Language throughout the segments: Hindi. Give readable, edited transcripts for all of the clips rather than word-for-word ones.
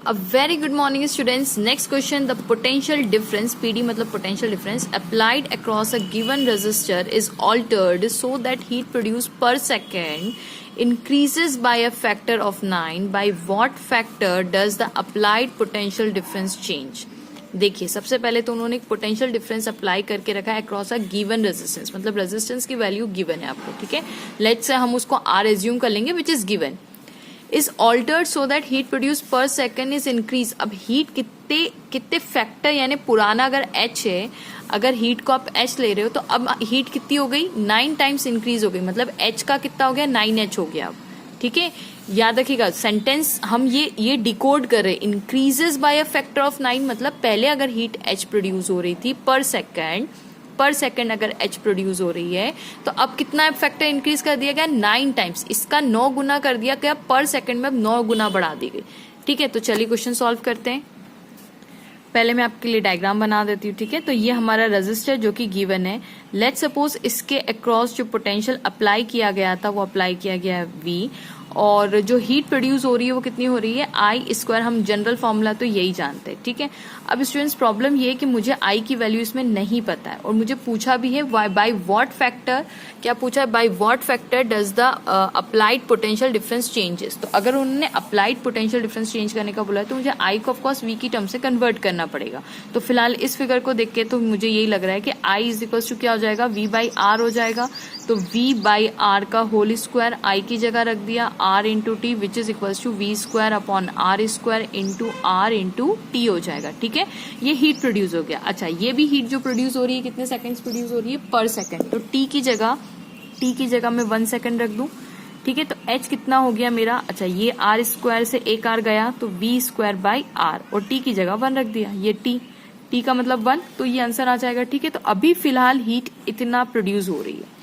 A very good morning students. Next question, the potential difference PD मतलब potential difference applied across a given resistor is altered so that heat produced per second increases by a factor of 9. By what factor does the applied potential difference change? देखिए सबसे पहले तो उन्होंने एक पोटेंशियल डिफरेंस अप्लाई करके रखा है अक्रॉस अ गिवन रेजिस्टेंस, मतलब रेजिस्टेंस की वैल्यू गिवन है आपको, ठीक है। लेट्स से हम उसको आर एज्यूम कर लेंगे which is given, is altered so that heat produce पर सेकेंड इज इंक्रीज। अब हीट कितने कितने फैक्टर, यानी पुराना अगर एच है, अगर हीट को आप एच ले रहे हो तो अब हीट कितनी हो गई 9 टाइम्स इंक्रीज हो गई, मतलब एच का कितना हो गया 9H हो गया अब, ठीक है। याद रखिएगा सेंटेंस हम ये डिकोड कर रहे, increases by a factor of 9, मतलब पहले अगर हीट एच प्रोड्यूस हो रही थी पर सेकेंड अगर एच प्रोड्यूस हो रही है तो अब कितना फैक्टर इंक्रीज कर दिया गया 9 टाइम्स, इसका 9 गुना कर दिया गया पर सेकेंड में, अब 9 गुना बढ़ा दी गई, ठीक है। तो चलिए क्वेश्चन सॉल्व करते हैं। पहले मैं आपके लिए डायग्राम बना देती हूँ, ठीक है। तो ये हमारा रेजिस्टर जो कि गिवन है, लेट्स सपोज इसके अक्रॉस जो पोटेंशियल अप्लाई किया गया था वो अप्लाई किया गया है V, और जो हीट प्रोड्यूस हो रही है वो कितनी हो रही है I², हम जनरल फॉर्मूला तो यही जानते हैं, ठीक है। अब स्टूडेंट्स प्रॉब्लम ये है कि मुझे I की वैल्यू इसमें नहीं पता है, और मुझे पूछा भी है बाय व्हाट फैक्टर, क्या पूछा है by what factor does the applied potential difference changes. तो अगर उन्होंने अप्लाइड पोटेंशियल डिफरेंस चेंज करने का बोला है तो मुझे I को ऑफकोर्स V की टर्म से कन्वर्ट करना पड़ेगा। तो फिलहाल इस फिगर को देख के तो मुझे यही लग रहा है कि I इज क्या हो जाएगा V/R हो जाएगा। तो V/R का होल स्क्वायर I की जगह रख दिया, R into T which is equals to V² upon R² into R into T हो जाएगा, ठीक है। ये हीट प्रोड्यूस हो गया। अच्छा, ये भी हीट जो प्रोड्यूस हो रही है कितने सेकंड्स प्रोड्यूस हो रही है पर सेकंड, तो टी की जगह मैं 1 सेकंड रख दूं, ठीक है। तो H कितना हो गया मेरा, अच्छा ये R² से एक R गया तो V²/R, और टी की जगह 1 रख दिया, ये टी का मतलब 1, तो ये आंसर आ जाएगा, ठीक है। तो अभी फिलहाल हीट इतना प्रोड्यूस हो रही है।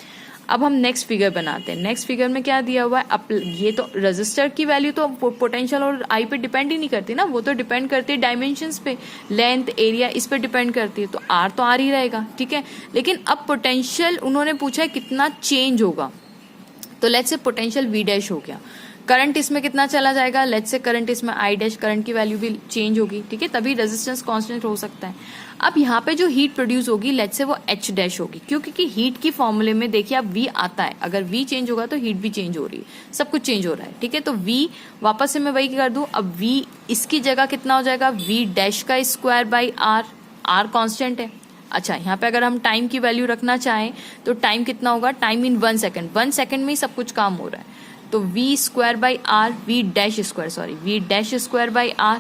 अब हम नेक्स्ट फिगर बनाते हैं। नेक्स्ट फिगर में क्या दिया हुआ है, ये तो रजिस्टर की वैल्यू तो पोटेंशियल और आई पे डिपेंड ही नहीं करती ना, वो तो डिपेंड करती है डायमेंशंस पे, लेंथ, एरिया, इस पे डिपेंड करती है, तो आर तो आर ही रहेगा, ठीक है। लेकिन अब पोटेंशियल उन्होंने पूछा है कितना चेंज होगा, तो लेट्स से पोटेंशियल V' हो गया, करंट इसमें कितना चला जाएगा, लेट्स से करंट इसमें I', करंट की वैल्यू भी चेंज होगी, ठीक है, तभी रेजिस्टेंस कांस्टेंट हो सकता है। अब यहाँ पे जो हीट प्रोड्यूस होगी लेट्स से वो H' होगी, क्योंकि हीट की फॉर्मूले में देखिए अब V आता है, अगर V चेंज होगा तो हीट भी चेंज हो रही है, सब कुछ चेंज हो रहा है, ठीक है। तो V वापस से मैं वही कर दूं, अब V इसकी जगह कितना हो जाएगा V' का स्क्वायर/R, R कांस्टेंट है। अच्छा, यहाँ पे अगर हम टाइम की वैल्यू रखना चाहें तो टाइम कितना होगा, टाइम इन 1 सेकेंड, 1 सेकेंड में ही सब कुछ काम हो रहा है, तो V²/R, V'²/R,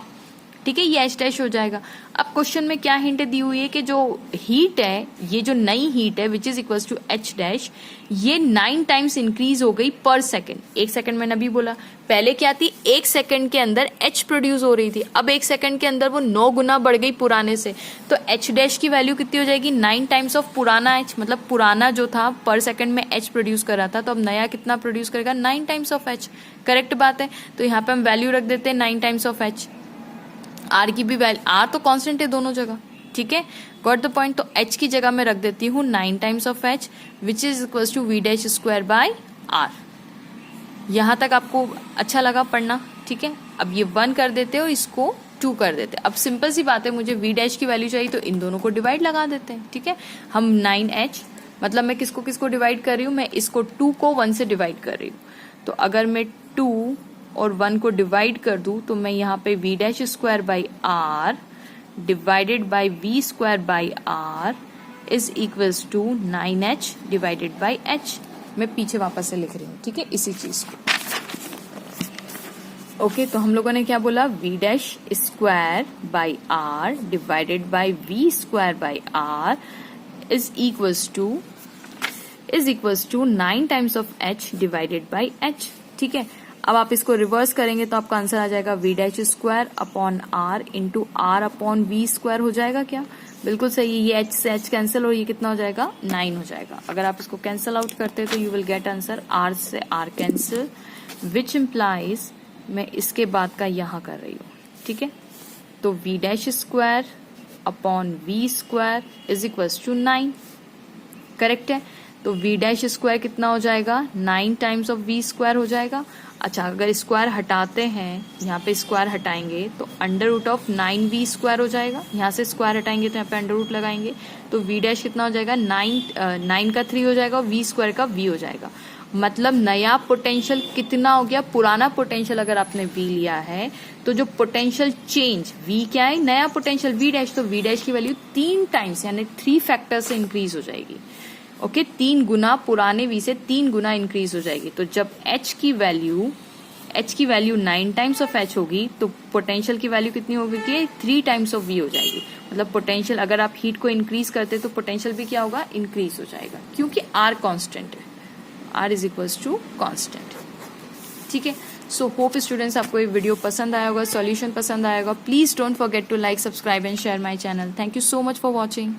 ठीक है, ये H' हो जाएगा। अब क्वेश्चन में क्या हिंट दी हुई है कि जो हीट है, ये जो नई हीट है which is equals to H', ये 9 टाइम्स इंक्रीज हो गई पर सेकेंड। 1 सेकेंड मैंने अभी बोला, पहले क्या थी 1 सेकेंड के अंदर H प्रोड्यूस हो रही थी, अब 1 सेकेंड के अंदर वो 9 गुना बढ़ गई पुराने से, तो H' की वैल्यू कितनी हो जाएगी 9 टाइम्स ऑफ पुराना H, मतलब पुराना जो था पर सेकेंड में H प्रोड्यूस कर रहा था, तो अब नया कितना प्रोड्यूस करेगा 9 टाइम्स ऑफ H, करेक्ट बात है। तो यहाँ पे हम वैल्यू रख देते हैं 9 टाइम्स ऑफ H, आर की भी वैल्यू, आर तो कांस्टेंट है दोनों जगह, ठीक है, गॉट द पॉइंट। तो H की जगह मैं रख देती हूँ 9 times of H which is equals to V'²/R। यहां तक आपको अच्छा लगा पढ़ना, ठीक है। अब ये 1 कर देते हो, इसको 2 कर देते हैं। अब सिंपल सी बात है, मुझे V' की वैल्यू चाहिए तो इन दोनों को डिवाइड लगा देते हैं, ठीक है। हम 9H, मतलब मैं किसको किसको डिवाइड कर रही हूँ, मैं इसको 2 को 1 से डिवाइड कर रही हूँ, तो अगर मैं 2 और 1 को डिवाइड कर दूं तो मैं यहाँ पे V'²/R divided by V²/R is equals to 9H divided by H। मैं पीछे वापस से लिख रही हूँ, ठीक है, इसी चीज को। ओके, तो हम लोगों ने क्या बोला, V'²/R divided by V²/R is equals to 9 times of H divided by H, ठीक है। अब आप इसको रिवर्स करेंगे तो आपका आंसर आ जाएगा V'² upon R into R upon V² हो जाएगा क्या, बिल्कुल सही है। ये H से H कैंसिल और ये कितना हो जाएगा 9 हो जाएगा। अगर आप इसको कैंसिल आउट करते हैं तो you will get answer R से R कैंसिल, विच इम्प्लाइज मैं इसके बाद का यहाँ कर रही हूँ, ठीक है। तो V'² upon V² is equals to 9, correct है। तो वी डैश स्क्वायर कितना हो जाएगा, 9 टाइम्स ऑफ वी स्क्वायर हो जाएगा। अच्छा, अगर स्क्वायर हटाते हैं, यहाँ पे स्क्वायर हटाएंगे तो under root of 9v square हो जाएगा। यहाँ से स्क्वायर हटाएंगे तो यहाँ पे अंडर रूट लगाएंगे, तो वी डैश कितना हो जाएगा, 9 का 3 हो जाएगा और वी स्क्वायर का v हो जाएगा। मतलब नया पोटेंशियल कितना हो गया, पुराना पोटेंशियल अगर आपने v लिया है तो जो पोटेंशियल चेंज v क्या है, नया पोटेंशियल v डैश, तो v डैश की वैल्यू 3 टाइम्स यानी 3 फैक्टर से इंक्रीज हो जाएगी। ओके, 3 गुना, पुराने v से 3 गुना इंक्रीज हो जाएगी। तो जब h की वैल्यू 9 टाइम्स ऑफ h होगी तो पोटेंशियल की वैल्यू कितनी होगी कि 3 टाइम्स ऑफ v हो जाएगी। मतलब पोटेंशियल अगर आप हीट को इंक्रीज करते तो पोटेंशियल भी क्या होगा, इंक्रीज हो जाएगा, क्योंकि r कांस्टेंट है, r is equals to constant. ठीक है, सो होप स्टूडेंट्स आपको ये वीडियो पसंद आया होगा, सॉल्यूशन पसंद आया होगा। Please don't forget to like, subscribe and share my channel. Thank you so much for watching.